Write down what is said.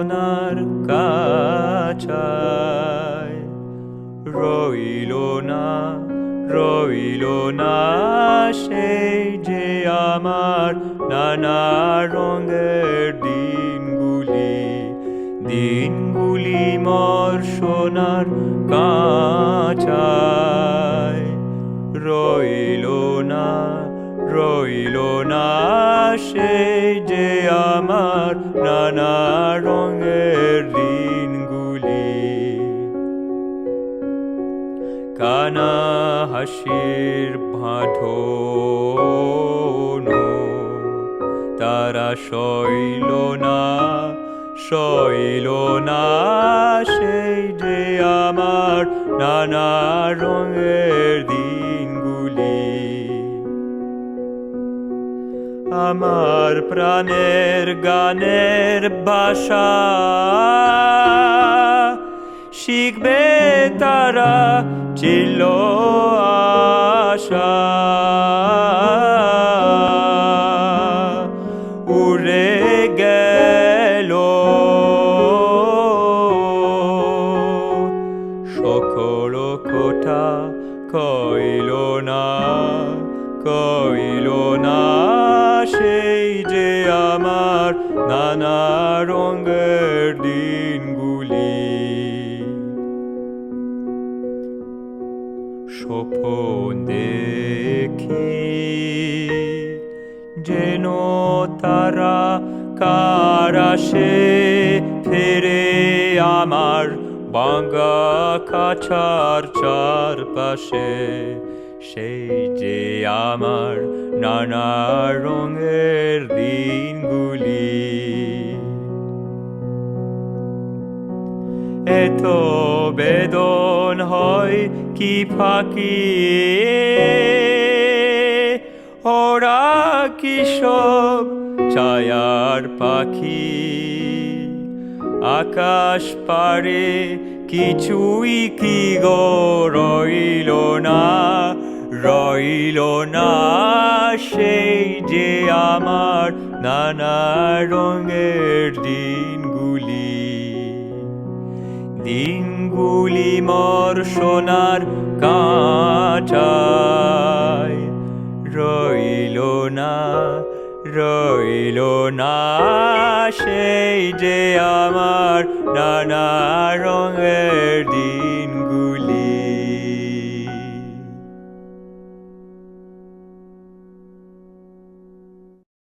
সোনার কাছায় রইল না সেই যে আমার নানা রঙের দিনগুলি মোর সোনার কাছায় রইল না সেই যে আমার নানা রঙের দিনগুলি কানা হাসির বাঁধন তারা সইল না সেই যে আমার নানা রঙের দিনগুলি আমার প্রাণের গানের ভাষা শিখবে তারা ছিল আশা উড়ে গেল সকল কথা কইল না সেই যে আমার নানা রঙের দিনগুলি স্বপ্ন দেখি যেন তারা কারাসে ফেরে আমার ভাঙা কাছার চারপাশে সেই যে আমার নানা রঙের দিনগুলি এত বেদন হয় কি ফাঁকি ওরা কি সব ছায়ার পাখি আকাশ পারে কিছুই কি গো রইল না সেই যে আমার নানা রঙের দিনগুলি মোর সোনার কাছায় রইল না সেই যে আমার নানা রঙের